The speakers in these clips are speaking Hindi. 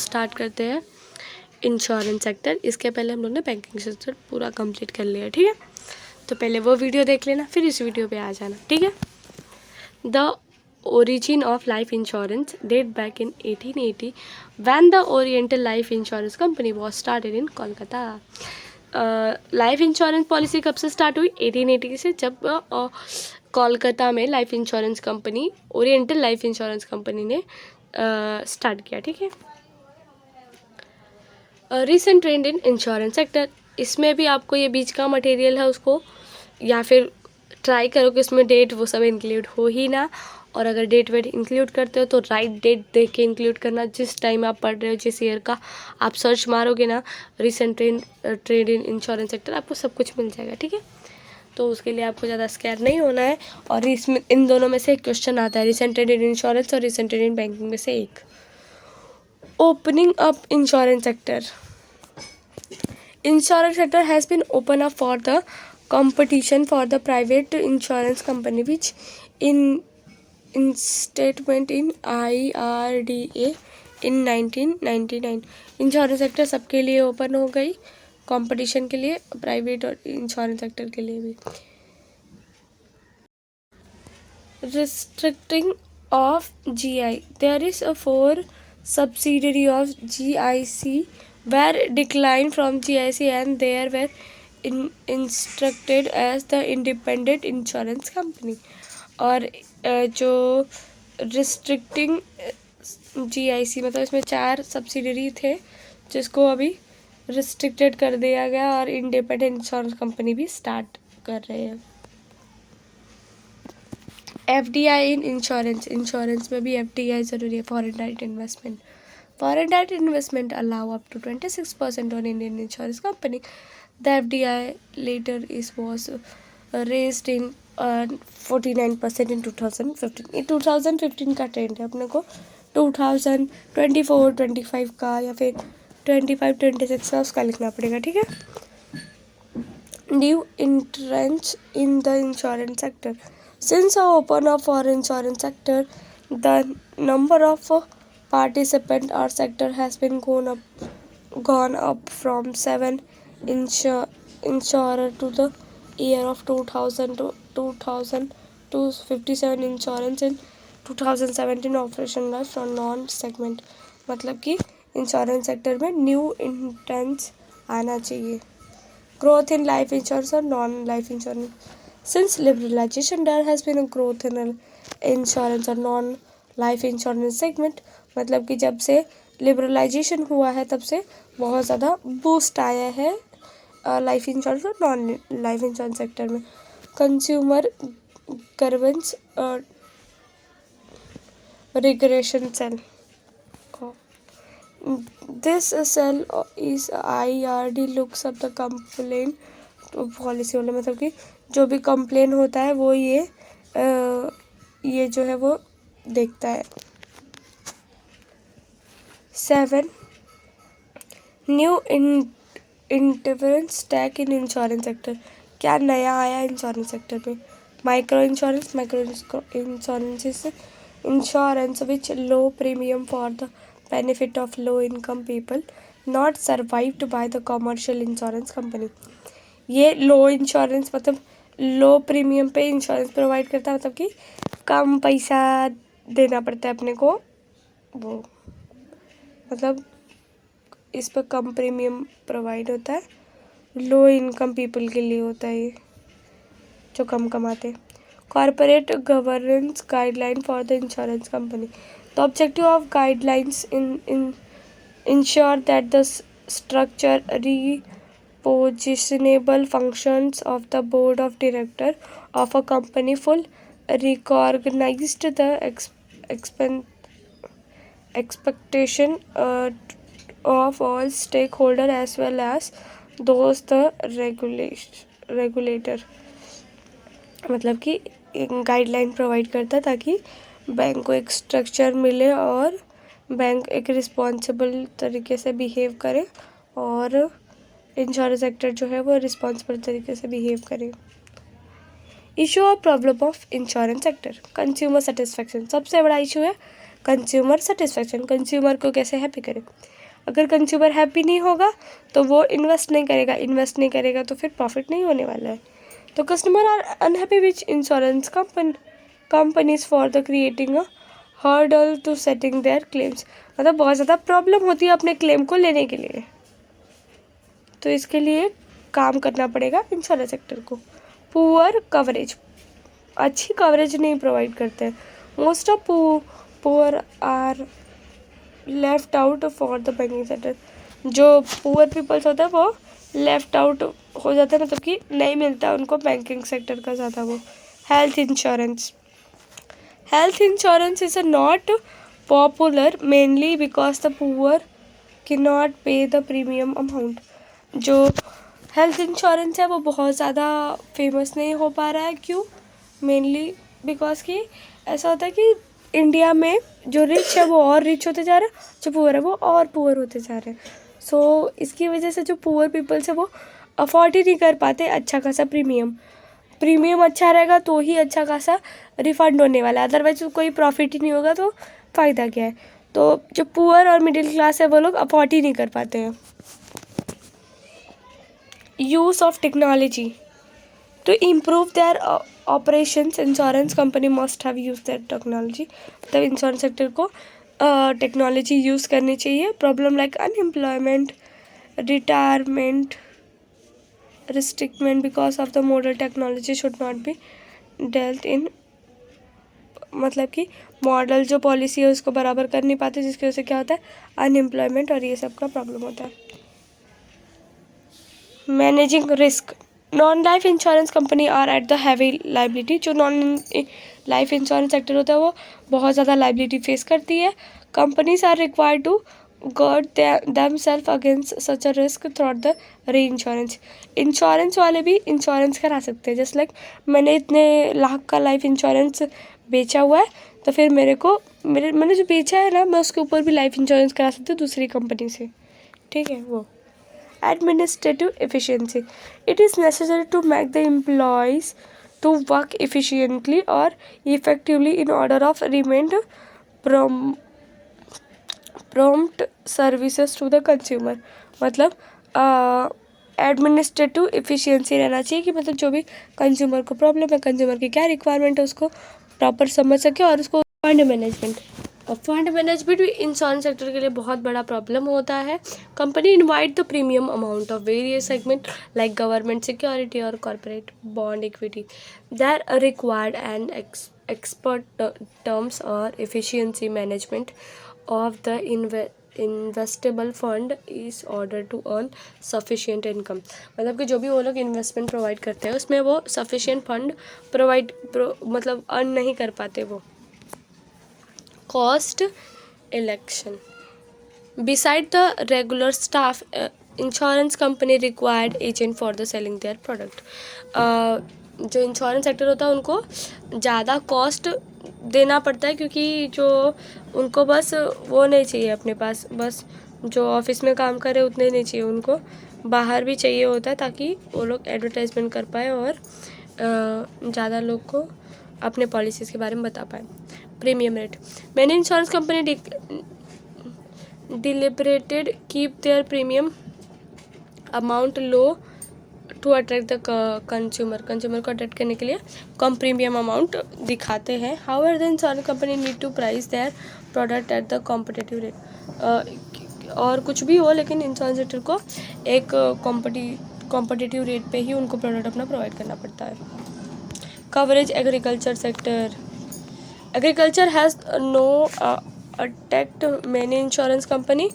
स्टार्ट करते हैं इंश्योरेंस सेक्टर। इसके पहले हम लोग ने बैंकिंग सेक्टर पूरा कंप्लीट कर लिया, ठीक है। तो पहले वो वीडियो देख लेना, फिर इस वीडियो पे आ जाना, ठीक है। The origin of life insurance date back in 1880 when the Oriental Life Insurance Company was started in Kolkata। Life insurance policy कब से स्टार्ट हुई? 1880 से, जब कोलकाता में life insurance company, oriental life insurance company ने स्टार्ट किया, ठीक है। Recent trend in insurance sector, इसमें भी आपको ये बीच का मटेरियल है उसको, या फिर ट्राई करो कि उसमें डेट वो सब इंक्लूड हो ही ना, और अगर डेट वेट इंक्लूड करते हो तो राइट डेट देख के इंक्लूड करना। जिस टाइम आप पढ़ रहे हो, जिस ईयर का आप सर्च मारोगे ना recent trend in insurance sector, आपको सब कुछ मिल जाएगा, ठीक है। तो उसके लिए आपको ज़्यादा स्कैर नहीं होना है। और इसमें इन दोनों में से एक क्वेश्चन आता है, रिसेंट ट्रेंड इन इंश्योरेंस और रिसेंट ट्रेंड इन बैंकिंग में से एक। Opening up insurance sector, insurance sector has been open up for the competition for the private insurance company which in instatement in IRDA in 1999। Insurance sector सबके लिए ओपन हो गई कंपटीशन के लिए, प्राइवेट और इंश्योरेंस सेक्टर के लिए भी। restricting of GI, there is a 4 subsidiary of GIC were declined from GIC and they were instructed as the independent insurance company। और जो रिस्ट्रिक्टिंग GIC मतलब इसमें 4 सब्सिडरी थे जिसको अभी रिस्ट्रिक्टेड कर दिया गया और इंडिपेंडेंट इंश्योरेंस कंपनी भी स्टार्ट कर रहे हैं। FDI इन इंश्योरेंस में भी FDI ज़रूरी है, foreign direct investment. Foreign direct investment allow up to 26% on Indian insurance company. The FDI later was raised in 49% in 2015। ये 2015 का ट्रेंड है, अपने को 2024-25 का या फिर 25-26 का उसका लिखना पड़ेगा, ठीक है। New entrants in the insurance sector, since the open up for insurance sector, the number of participant or sector has been gone up from 7 insurer to the year of 2000 to 57 insurance in 2017 operationalized for non segment। मतलब कि इंश्योरेंस सेक्टर में न्यू इंटेंस आना चाहिए। ग्रोथ इन लाइफ इंश्योरेंस और non life insurance, since liberalisation there has been a growth in insurance और नॉन लाइफ इंश्योरेंस सेगमेंट। मतलब कि जब से लिबरलाइजेशन हुआ है तब से बहुत ज़्यादा बूस्ट आया है लाइफ इंश्योरेंस और नॉन लाइफ इंश्योरेंस सेक्टर में। Consumer grievance regression cell, this cell is IRD looks up the complain policy holder. मतलब कि जो भी कंप्लेन होता है वो ये जो है वो देखता है। 7 new entrance tag in insurance sector, क्या नया आया इंश्योरेंस सेक्टर में? Micro insurance insurance which low premium for the benefit of low income people not survived by the commercial insurance company. ये लो इंश्योरेंस मतलब लो प्रीमियम पे इंश्योरेंस प्रोवाइड करता है, मतलब कि कम पैसा देना पड़ता है अपने को, वो मतलब इस पर कम प्रीमियम प्रोवाइड होता है। लो इनकम पीपल के लिए होता है ये, जो कम कमाते। Corporate governance guideline for the insurance company, the objective of guidelines in ensure that the structure repositionable functions of the board of director of a company full recognized the expectation of all stakeholder as well as those the regulator। मतलब कि गाइडलाइन प्रोवाइड करता ताकि बैंक को एक स्ट्रक्चर मिले और बैंक एक रिस्पॉन्सिबल तरीके से बिहेव करे और इंश्योरेंस सेक्टर जो है वो रिस्पॉन्सिबल तरीके से बिहेव करे। इशू और problem of insurance sector, consumer satisfaction, सबसे बड़ा इशू है कंज्यूमर सेटिस्फेक्शन, कंज्यूमर को कैसे हैप्पी करें। अगर कंज्यूमर हैप्पी नहीं होगा तो वो इन्वेस्ट नहीं करेगा तो फिर प्रॉफिट नहीं होने वाला है। तो customer are unhappy which insurance companies for the creating a hurdle to setting their claims. मतलब बहुत ज़्यादा प्रॉब्लम होती है अपने क्लेम को लेने के लिए, तो इसके लिए काम करना पड़ेगा इंश्योरेंस सेक्टर को। पुअर कवरेज, अच्छी कवरेज नहीं प्रोवाइड करते हैं। Most of poor are left out for the banking sector. जो पुअर पीपल्स होता है वो लेफ्ट आउट हो जाता है, मतलब कि नहीं मिलता उनको बैंकिंग सेक्टर का ज़्यादा वो। Health insurance, health insurance is not popular mainly because the poor can not पे द प्रीमियम अमाउंट। जो हेल्थ इंश्योरेंस है वो बहुत ज़्यादा फेमस नहीं हो पा रहा है, क्यों? मेनली बिकॉज कि ऐसा होता है कि इंडिया में जो रिच है वो और रिच होते जा रहे हैं, जो पुअर है वो और पुअर होते जा रहे हैं। सो इसकी वजह से जो पुअर पीपल्स है वो अफोर्ड ही नहीं कर पाते अच्छा खासा प्रीमियम अच्छा रहेगा तो ही अच्छा खासा रिफंड होने वाला है, अदरवाइज कोई प्रॉफिट ही नहीं होगा तो फ़ायदा क्या है। तो जो पुअर और मिडिल क्लास है वो लोग अफोर्ड ही नहीं कर पाते हैं। Use of technology, to improve their operations insurance company must have used their technology। मतलब इंश्योरेंस सेक्टर को टेक्नोलॉजी यूज़ करनी चाहिए। Problem like unemployment, retirement, restrictment because of the model technology should not be dealt in. मतलब कि मॉडल जो पॉलिसी है उसको बराबर कर नहीं पाते, जिसकी वजह से क्या होता है, अनएम्प्लॉयमेंट और ये सब का प्रॉब्लम होता है। Managing risk, non life insurance company are at the heavy liability. जो नॉन लाइफ इंश्योरेंस सेक्टर होता है वो बहुत ज़्यादा लाइबिलिटी फेस करती है। Companies are required to guard themselves against such a risk through the reinsurance. Insurance वाले भी इंश्योरेंस करा सकते हैं, जस्ट लाइक मैंने इतने लाख का लाइफ इंश्योरेंस बेचा हुआ है तो फिर मैंने जो बेचा है ना, मैं उसके ऊपर भी लाइफ इंश्योरेंस करा सकती हूँ दूसरी कंपनी से, ठीक है। वो administrative efficiency, it is necessary to make the employees to work efficiently or effectively in order of remain prompt services to the consumer। मतलब एडमिनिस्ट्रेटिव एफिशिएंसी रहना चाहिए कि मतलब जो भी कंज्यूमर को प्रॉब्लम है, कंज्यूमर की क्या रिक्वायरमेंट है उसको प्रॉपर समझ सके। और उसको फंड मैनेजमेंट, और फंड मैनेजमेंट भी इंश्योरेंस सेक्टर के लिए बहुत बड़ा प्रॉब्लम होता है। Company invite the premium amount of various segment like government security और corporate bond equity that required and expert terms और efficiency management of the investable fund is order to earn sufficient income. मतलब कि जो भी वो लोग इन्वेस्टमेंट प्रोवाइड करते हैं उसमें वो सफिशिएंट फंड मतलब अर्न नहीं कर पाते वो। Cost election, beside the regular staff insurance company required agent for the selling their product। जो इंश्योरेंस सेक्टर होता है उनको ज़्यादा कॉस्ट देना पड़ता है, क्योंकि जो उनको बस वो नहीं चाहिए अपने पास, बस जो ऑफिस में काम करे उतने नहीं चाहिए, उनको बाहर भी चाहिए होता है ताकि वो लोग एडवर्टाइजमेंट कर पाए और ज़्यादा लोग को अपने पॉलिसीज़ के बारे में बता पाए। Premium rate, many insurance company deliberated keep their premium amount low to attract the consumer को अट्रैक्ट करने के लिए कम प्रीमियम अमाउंट दिखाते हैं। However the insurance company need to price their product at the competitive rate. और कुछ भी हो लेकिन इंश्योरेंस सेक्टर को एक कॉम्पिटिटिव रेट पे ही उनको प्रोडक्ट अपना प्रोवाइड करना पड़ता है। Coverage, agriculture sector, agriculture has no attract many insurance company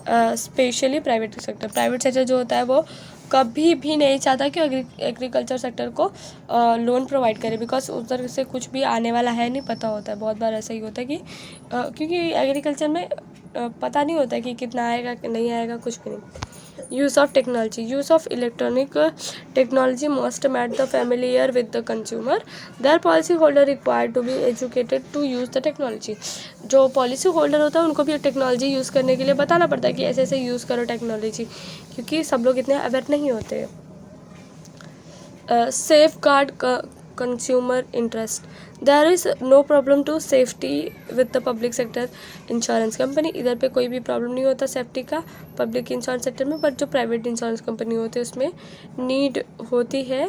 specially private sector. Private sector जो होता है वो कभी भी नहीं चाहता कि एग्रीकल्चर सेक्टर को लोन प्रोवाइड करे, बिकॉज उधर से कुछ भी आने वाला है नहीं पता होता है। बहुत बार ऐसा ही होता है कि क्योंकि एग्रीकल्चर में पता नहीं होता है कि कितना आएगा कि नहीं आएगा, कुछ भी नहीं। Use of technology, use of electronic technology must make the familiar with the consumer, their policy holder required to be educated to use the technology. जो पॉलिसी होल्डर होता है उनको भी टेक्नोलॉजी यूज़ करने के लिए बताना पड़ता है कि ऐसे ऐसे यूज़ करो टेक्नोलॉजी, क्योंकि सब लोग इतने अवेयर नहीं होते। Safe guard consumer interest. There is no problem to safety with the public sector insurance company. इधर पे कोई भी प्रॉब्लम नहीं होता सेफ्टी का पब्लिक इंश्योरेंस सेक्टर में, बट जो प्राइवेट इंश्योरेंस कंपनी होती है उसमें नीड होती है,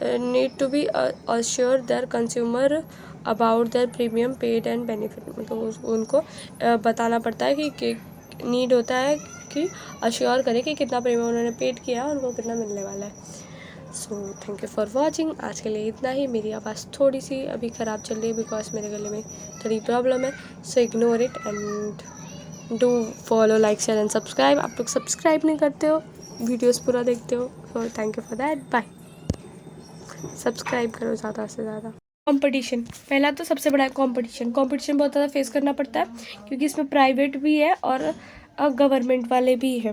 need to be assure their consumer about their premium paid and benefit. मतलब उनको बताना पड़ता है कि नीड होता है कि अश्योर करें कि कितना प्रीमियम उन्होंने पेड किया है और उनको कितना मिलने वाला है. सो थैंक यू फॉर वॉचिंग. आज के लिए इतना ही. मेरी आवाज़ थोड़ी सी अभी ख़राब चल रही है बिकॉज मेरे गले में थोड़ी प्रॉब्लम है. So ignore it and do follow, like, share and subscribe. आप लोग सब्सक्राइब नहीं करते हो, वीडियोस पूरा देखते हो, so thank you for that. Bye. Subscribe करो ज़्यादा से ज़्यादा. कंपटीशन, पहला तो सबसे बड़ा कंपटीशन बहुत ज़्यादा फेस करना पड़ता है क्योंकि इसमें प्राइवेट भी है और गवर्नमेंट वाले भी हैं.